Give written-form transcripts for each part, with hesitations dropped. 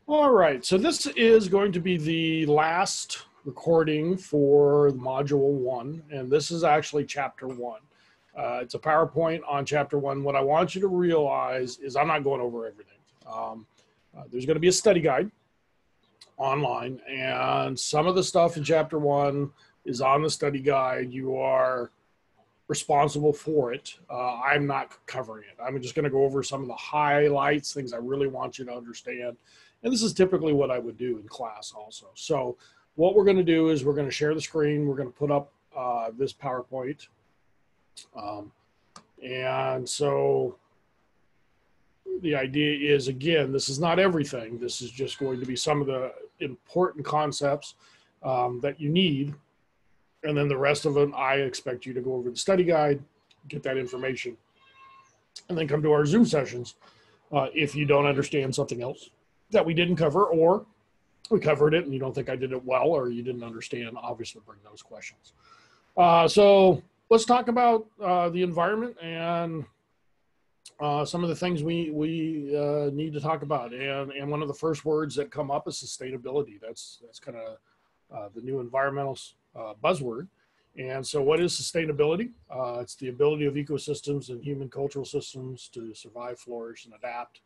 All right, so this is going to be the last recording for Module 1, and this is actually Chapter 1. It's a PowerPoint on Chapter 1. What I want you to realize is I'm not going over everything. There's going to be a study guide online, and some of the stuff in Chapter 1 is on the study guide. You are responsible for it. I'm not covering it. I'm just going to go over some of the highlights, things I really want you to understand. And this is typically what I would do in class also. So what we're going to do is we're going to share the screen. We're going to put up this PowerPoint. And so the idea is, again, this is not everything. This is just going to be some of the important concepts that you need. And then the rest of them, I expect you to go over the study guide, get that information, and then come to our Zoom sessions if you don't understand something else that we didn't cover, or we covered it and you don't think I did it well, or you didn't understand. Obviously bring those questions. So let's talk about the environment and some of the things we need to talk about. And one of the first words that come up is sustainability. That's kind of the new environmental buzzword. And so what is sustainability? It's the ability of ecosystems and human cultural systems to survive, flourish, and adapt.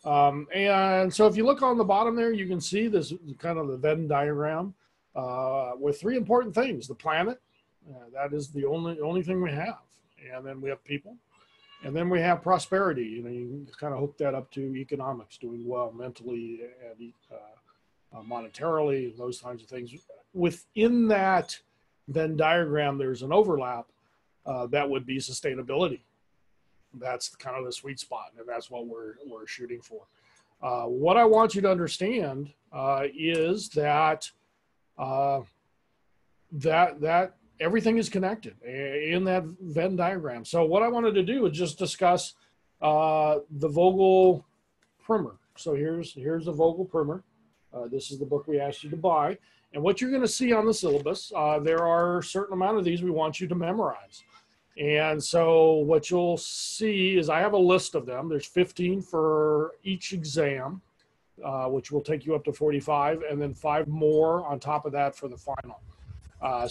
And so if you look on the bottom there, you can see this kind of the Venn diagram with three important things. The planet, that is the only thing we have. And then we have people. And then we have prosperity. You know, you can kind of hook that up to economics, doing well mentally and monetarily, those kinds of things. Within that Venn diagram, there's an overlap that would be sustainability. That's kind of the sweet spot, and that's what we're shooting for. What I want you to understand is that that everything is connected in that Venn diagram. So what I wanted to do is just discuss the Vogel primer. So here's the Vogel primer. This is the book we asked you to buy. And what you're going to see on the syllabus, there are a certain amount of these we want you to memorize. And so what you'll see is I have a list of them. There's 15 for each exam, which will take you up to 45, and then 5 more on top of that for the final.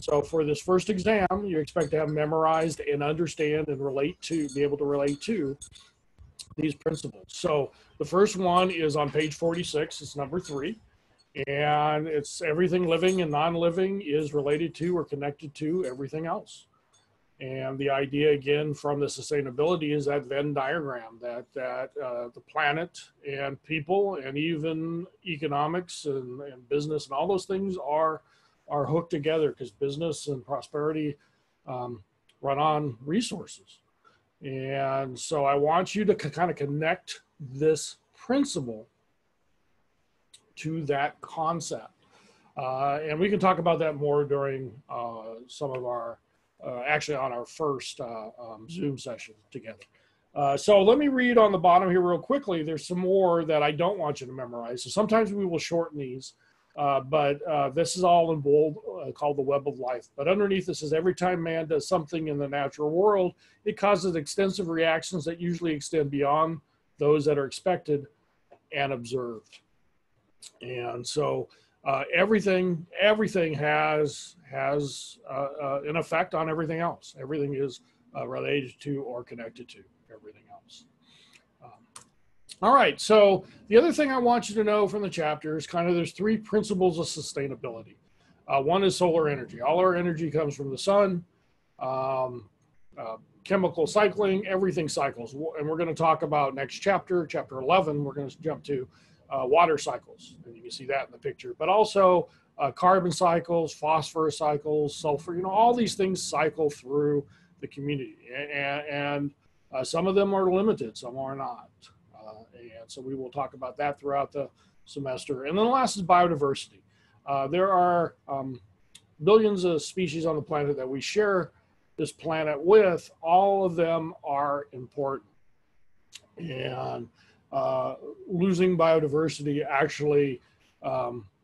So for this first exam, you expect to have memorized and understand and be able to relate to these principles. So the first one is on page 46. It's number 3. And it's everything living and non-living is related to or connected to everything else. And the idea, again, from the sustainability is that Venn diagram, that the planet and people and even economics and business and all those things are hooked together, because business and prosperity run on resources. And so I want you to kind of connect this principle to that concept. And we can talk about that more during some of our, actually on our first Zoom session together. So let me read on the bottom here real quickly. There's some more that I don't want you to memorize. So sometimes we will shorten these, but this is all in bold, called the web of life. But underneath this is every time man does something in the natural world, it causes extensive reactions that usually extend beyond those that are expected and observed. And so everything has an effect on everything else. Everything is related to or connected to everything else. All right, so the other thing I want you to know from the chapter is kind of there's 3 principles of sustainability. One is solar energy. All our energy comes from the sun. Chemical cycling, everything cycles. And we're going to talk about next chapter, chapter 11, we're going to jump to water cycles, and you can see that in the picture, but also carbon cycles, phosphorus cycles, sulfur, all these things cycle through the community, and some of them are limited, some are not. And so we will talk about that throughout the semester. And then the last is biodiversity. There are billions of species on the planet that we share this planet with. All of them are important. And losing biodiversity actually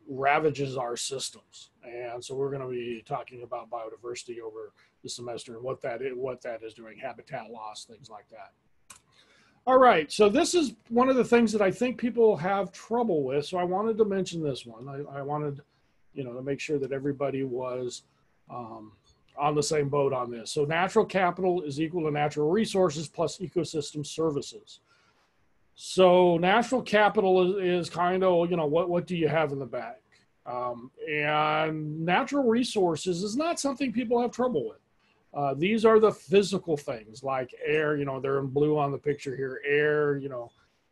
ravages our systems. And so we're going to be talking about biodiversity over the semester and what that is doing, habitat loss, things like that. All right, so this is one of the things that I think people have trouble with. So I wanted to mention this one. I wanted, to make sure that everybody was um, on the same boat on this. So natural capital is equal to natural resources plus ecosystem services. So natural capital is kind of, what do you have in the bank? And natural resources is not something people have trouble with. These are the physical things like air, they're in blue on the picture here, air,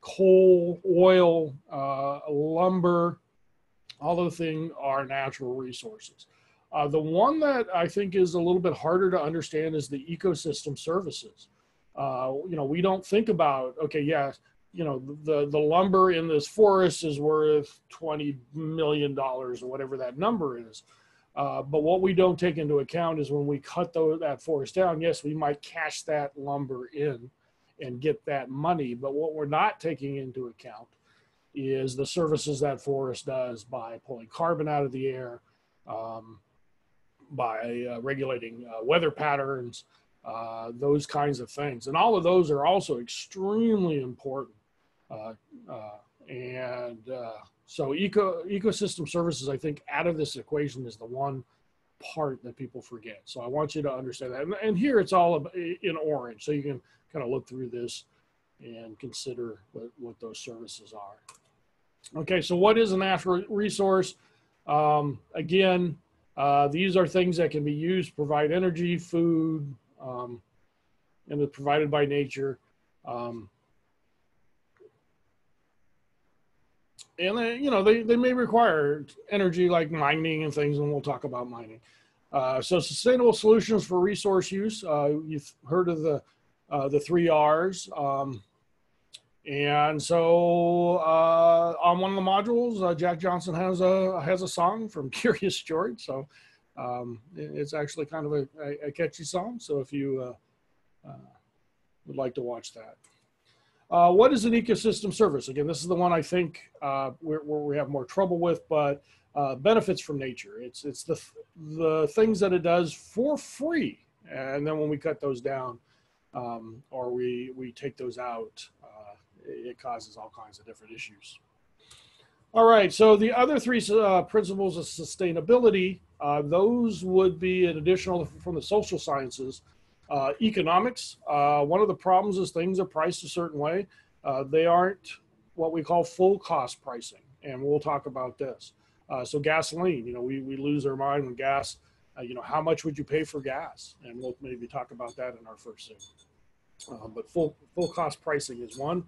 coal, oil, lumber, all those things are natural resources. The one that I think is a little bit harder to understand is the ecosystem services. We don't think about, okay, yeah, the lumber in this forest is worth $20 million or whatever that number is. But what we don't take into account is when we cut that forest down, yes, we might cash that lumber in and get that money. But what we're not taking into account is the services that forest does by pulling carbon out of the air, by regulating weather patterns, those kinds of things. And all of those are also extremely important. So ecosystem services, I think, out of this equation is the one part that people forget. So I want you to understand that. And here it's all in orange, so you can kind of look through this and consider what those services are. Okay, so what is a natural resource? Again, these are things that can be used to provide energy, food, and it's provided by nature. And they may require energy like mining and things, and we'll talk about mining. So sustainable solutions for resource use. You've heard of the 3 R's. And so on one of the modules, Jack Johnson has a song from Curious George. So it's actually kind of a catchy song. So if you would like to watch that. What is an ecosystem service? Again, this is the one I think where we have more trouble with, but benefits from nature. It's the things that it does for free. And then when we cut those down or we take those out, it causes all kinds of different issues. All right, so the other 3 principles of sustainability, those would be an additional from the social sciences. Economics, one of the problems is things are priced a certain way. They aren't what we call full cost pricing, and we'll talk about this. So gasoline, we lose our mind when gas, how much would you pay for gas? And we'll maybe talk about that in our first segment. But full cost pricing is one.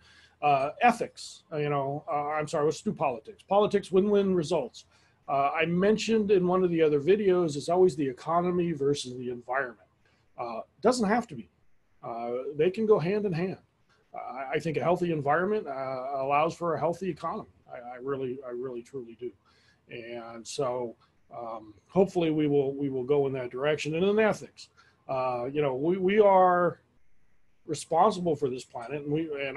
Ethics, I'm sorry, let's do politics. Politics, win-win results. I mentioned in one of the other videos, it's always the economy versus the environment. Doesn't have to be. They can go hand in hand. I think a healthy environment allows for a healthy economy. I really truly do. And so hopefully we will go in that direction. And in ethics, we are responsible for this planet, and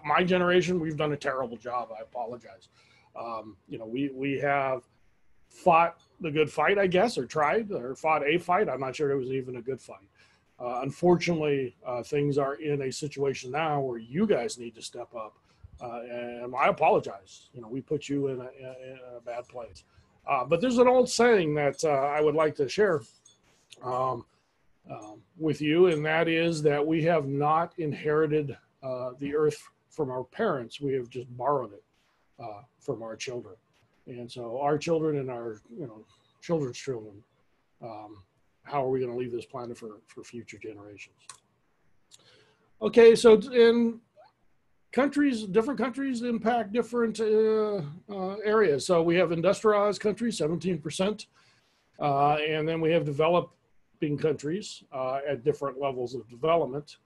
my generation, we've done a terrible job. I apologize. We have fought the good fight, I guess, or tried, or fought a fight. I'm not sure it was even a good fight. Unfortunately, things are in a situation now where you guys need to step up. And I apologize. We put you in a bad place. But there's an old saying that I would like to share with you, and that is that we have not inherited the earth from our parents. We have just borrowed it from our children. And so our children and our children's children, how are we going to leave this planet for future generations? Okay, so in countries, different countries impact different areas. So we have industrialized countries, 17%, and then we have developing countries at different levels of development,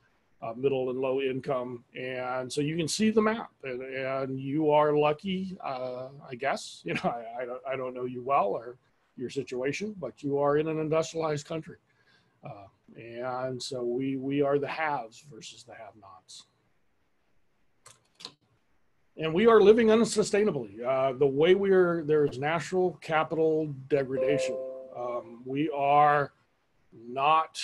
middle and low income. And so you can see the map, and you are lucky, I guess. I don't know you well or your situation, but you are in an industrialized country. And so we are the haves versus the have-nots. And we are living unsustainably. The way there's natural capital degradation. We are not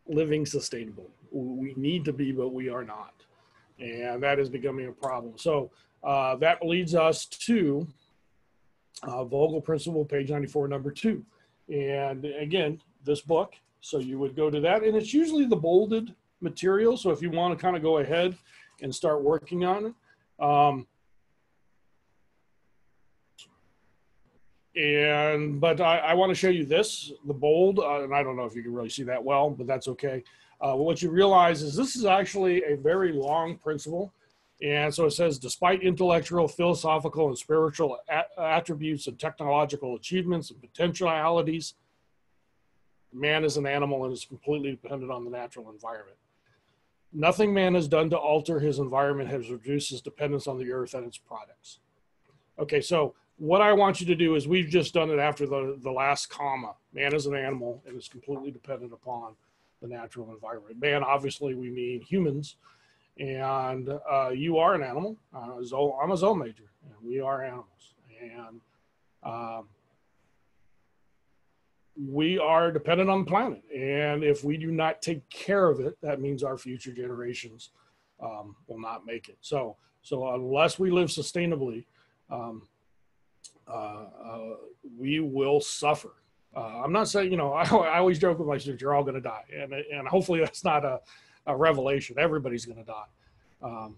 living sustainably. we need to be, but we are not. And that is becoming a problem. So that leads us to Vogel Principle, page 94, number 2. And again, this book, so you would go to that, and it's usually the bolded material. So if you want to kind of go ahead and start working on it. But I want to show you this, the bold, and I don't know if you can really see that well, but that's okay. What you realize is this is actually a very long principle. And so it says, despite intellectual, philosophical, and spiritual attributes and technological achievements and potentialities, man is an animal and is completely dependent on the natural environment. Nothing man has done to alter his environment has reduced his dependence on the earth and its products. Okay, so what I want you to do is, we've just done it after the last comma. Man is an animal and is completely dependent upon the natural environment. Man, obviously, we mean humans. And you are an animal. I'm a zoo major, and we are animals. And we are dependent on the planet. And if we do not take care of it, that means our future generations will not make it. So unless we live sustainably, we will suffer. I'm not saying, I always joke with my students, you're all going to die. And hopefully that's not a revelation. Everybody's going to die.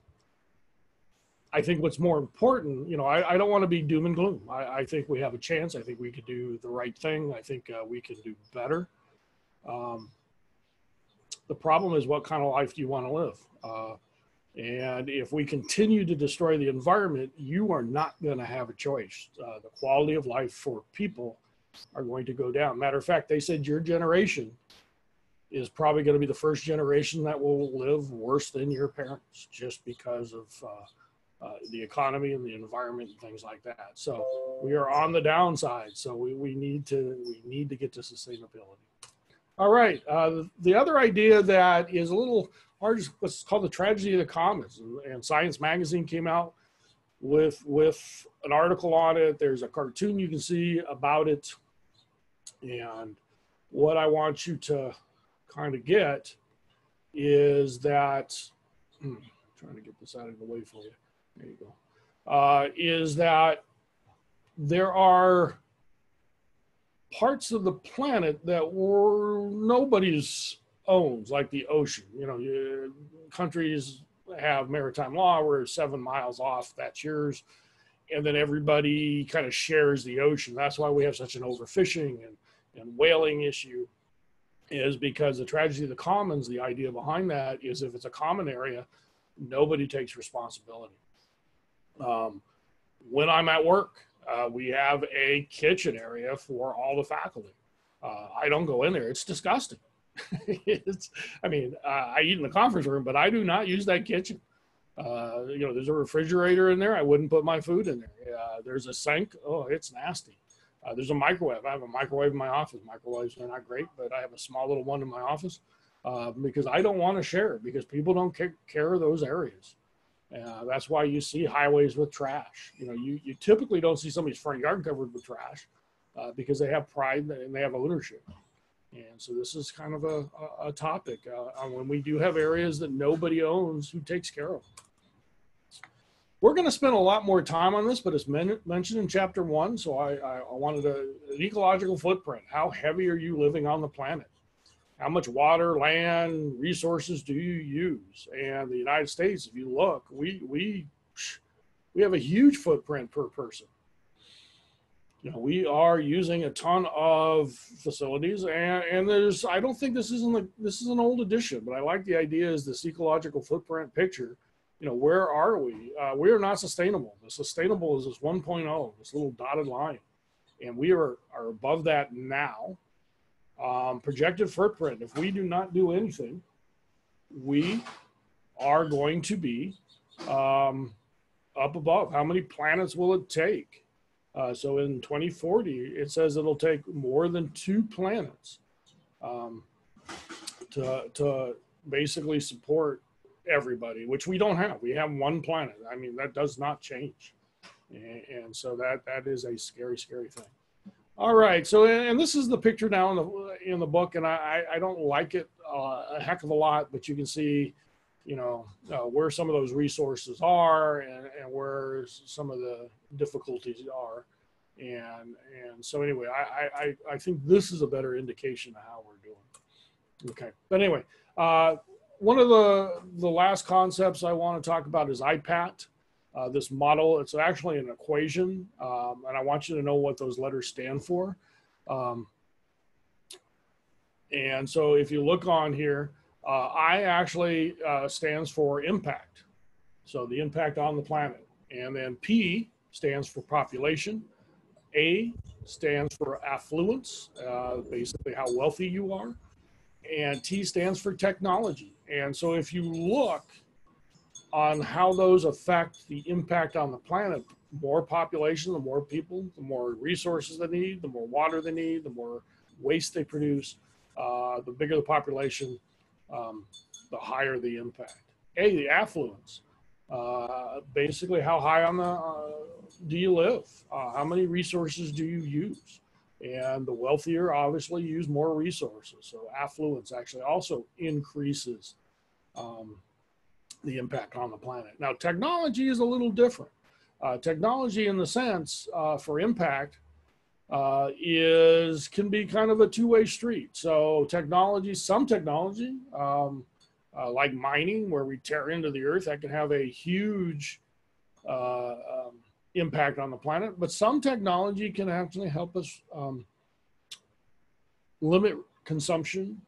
I think what's more important, I don't want to be doom and gloom. I think we have a chance. I think we could do the right thing. I think we can do better. The problem is, what kind of life do you want to live? And if we continue to destroy the environment, you are not going to have a choice. The quality of life for people are going to go down. Matter of fact, they said your generation is probably going to be the first generation that will live worse than your parents, just because of the economy and the environment and things like that. So we are on the downside. So we need to get to sustainability. All right. The other idea that is a little hard is what's called the tragedy of the commons. And Science Magazine came out with an article on it. There's a cartoon you can see about it. And what I want you to kind of get is that, trying to get this out of the way for you. There you go. Is that there are parts of the planet that nobody's owns, like the ocean. Countries have maritime law where 7 miles off, that's yours. And then everybody kind of shares the ocean. That's why we have such an overfishing and whaling issue, is because the tragedy of the commons, the idea behind that is, if it's a common area, nobody takes responsibility. When I'm at work, we have a kitchen area for all the faculty. I don't go in there. It's disgusting. I eat in the conference room, but I do not use that kitchen. There's a refrigerator in there. I wouldn't put my food in there. There's a sink. Oh, it's nasty. There's a microwave. I have a microwave in my office. Microwaves are not great, but I have a small little one in my office because I don't want to share it, because people don't care of those areas. That's why you see highways with trash. You typically don't see somebody's front yard covered with trash because they have pride and they have ownership. And so this is kind of a topic when we do have areas that nobody owns, who takes care of them. We're going to spend a lot more time on this, but it's mentioned in chapter 1. So I wanted an ecological footprint. How heavy are you living on the planet? How much water, land, resources do you use? And the United States, if you look, we have a huge footprint per person. We are using a ton of facilities, and I don't think this is an old edition, but I like the idea is this ecological footprint picture. Where are we? We are not sustainable. The sustainable is this 1.0, this little dotted line, and we are above that now. Projected footprint, if we do not do anything, we are going to be up above. How many planets will it take? So in 2040, it says it'll take more than 2 planets to basically support everybody, which we don't have. We have 1 planet. That does not change. And so that is a scary, scary thing. All right. So, and this is the picture now in the book, and I don't like it a heck of a lot, but you can see, you know, where some of those resources are and where some of the difficulties are. And so anyway, I think this is a better indication of how we're doing. Okay. But anyway, one of the last concepts I want to talk about is IPAT. This model, it's actually an equation, and I want you to know what those letters stand for. And so if you look on here, I actually stands for impact. So the impact on the planet. And then P stands for population. A stands for affluence, basically how wealthy you are. And T stands for technology. And so if you look on how those affect the impact on the planet, more population, the more people, the more resources they need, the more water they need, the more waste they produce, the bigger the population, the higher the impact. A, the affluence. Basically, how high on the do you live? How many resources do you use? And the wealthier obviously use more resources. So affluence actually also increases the impact on the planet. Now, technology is a little different. Technology, in the sense for impact, can be kind of a two-way street. So some technology, like mining, where we tear into the earth, that can have a huge impact on the planet. But some technology can actually help us limit consumption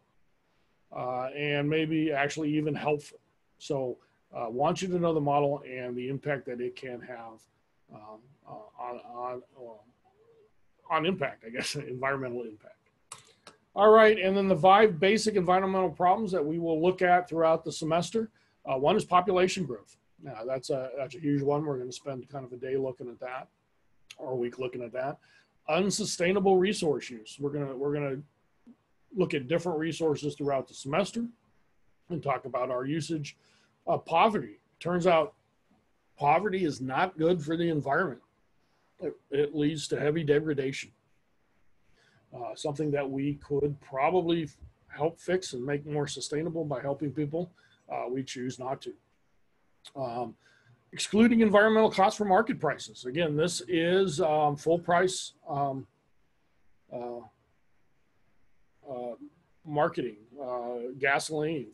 and maybe actually even helpful. So I want you to know the model and the impact that it can have on impact, I guess, environmental impact. All right, and then the 5 basic environmental problems that we will look at throughout the semester. One is population growth. Now, that's a huge one. We're going to spend kind of a day looking at that, or a week looking at that. Unsustainable resource use. We're gonna look at different resources throughout the semester and talk about our usage. Poverty. Turns out poverty is not good for the environment. It leads to heavy degradation. Something that we could probably help fix and make more sustainable by helping people. We choose not to. Excluding environmental costs from market prices. Again, this is full price marketing, gasoline.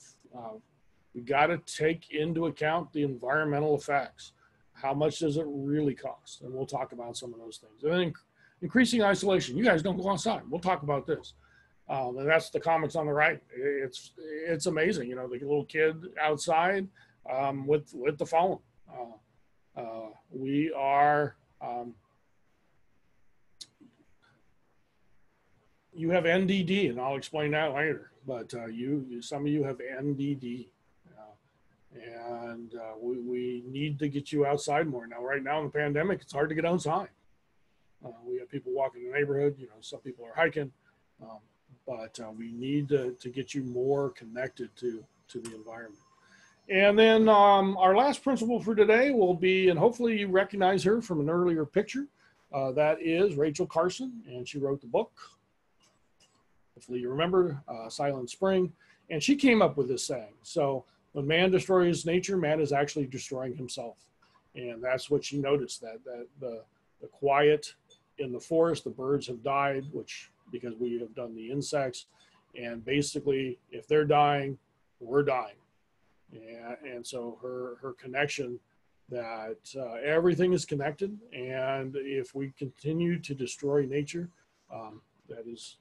We got to take into account the environmental effects. How much does it really cost? And we'll talk about some of those things. And then increasing isolation. You guys don't go outside. We'll talk about this. And that's the comments on the right. It's amazing. You know, the little kid outside with the phone. We are, you have NDD, and I'll explain that later. But some of you have NDD. And we need to get you outside more. Now, right now in the pandemic, it's hard to get outside. We have people walking the neighborhood, you know, some people are hiking, but we need to get you more connected to the environment. And then our last principle for today will be, and hopefully you recognize her from an earlier picture, that is Rachel Carson, and she wrote the book. Hopefully you remember Silent Spring, and she came up with this saying. So when man destroys nature, man is actually destroying himself. And that's what she noticed, that the quiet in the forest, the birds have died, because we have done the insects. And basically, if they're dying, we're dying. And so her connection that everything is connected. And if we continue to destroy nature, that is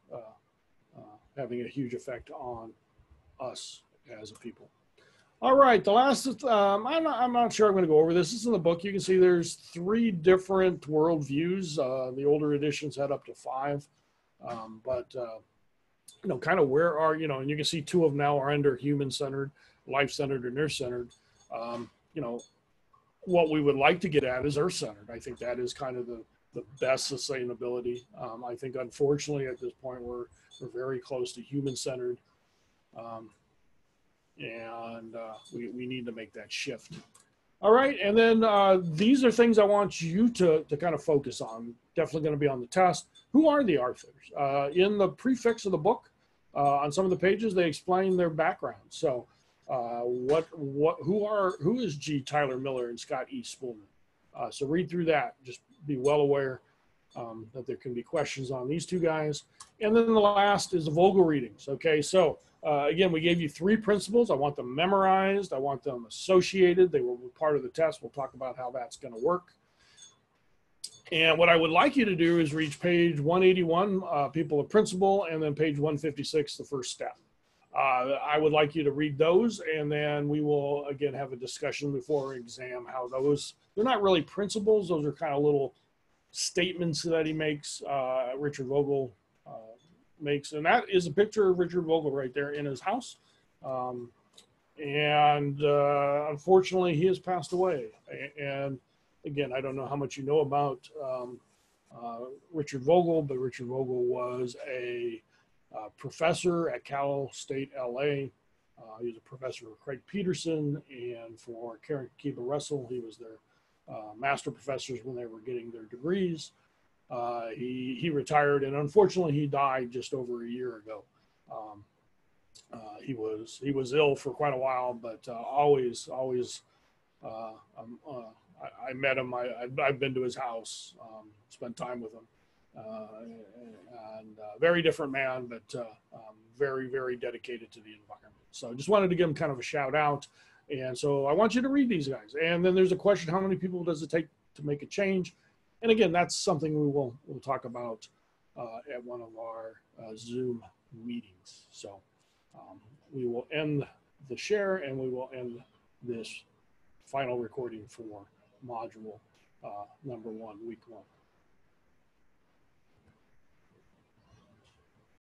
having a huge effect on us as a people. All right, the last, I'm not sure I'm going to go over this. This is in the book. You can see there's 3 different worldviews. The older editions had up to 5. But, you know, kind of where are, you know, and you can see 2 of them now are under human-centered, life-centered, and earth-centered. You know, what we would like to get at is earth-centered. I think that is kind of the best sustainability. I think, unfortunately, at this point, we're very close to human-centered. And we need to make that shift. All right, and then these are things I want you to kind of focus on. Definitely going to be on the test. Who are the authors? In the prefix of the book, on some of the pages, they explain their background. So, who is G. Tyler Miller and Scott E. Spoolman? So read through that. Just be well aware that there can be questions on these two guys. And then the last is the Vogel readings. Okay, so again, we gave you 3 principles. I want them memorized. I want them associated. They will be part of the test. We'll talk about how that's going to work. And what I would like you to do is reach page 181, people of principle, and then page 156, the first step. I would like you to read those, and then we will, again, have a discussion before exam how those, they're not really principles. Those are kind of little statements that he makes, Richard Vogel makes. And that is a picture of Richard Vogel right there in his house. Unfortunately, he has passed away. And again, I don't know how much you know about Richard Vogel, but Richard Vogel was a professor at Cal State LA. He was a professor for Craig Peterson, and for Karen Kiba Russell, he was their master professors when they were getting their degrees. He retired, and unfortunately, he died just over a year ago. He was ill for quite a while, but always. I met him. I've been to his house, spent time with him, and very different man, but very, very dedicated to the environment. So I just wanted to give him kind of a shout out. And so I want you to read these guys. And then there's a question: how many people does it take to make a change? And again, that's something we'll talk about at one of our Zoom meetings. So we will end the share, and we will end this final recording for module number 1, week 1.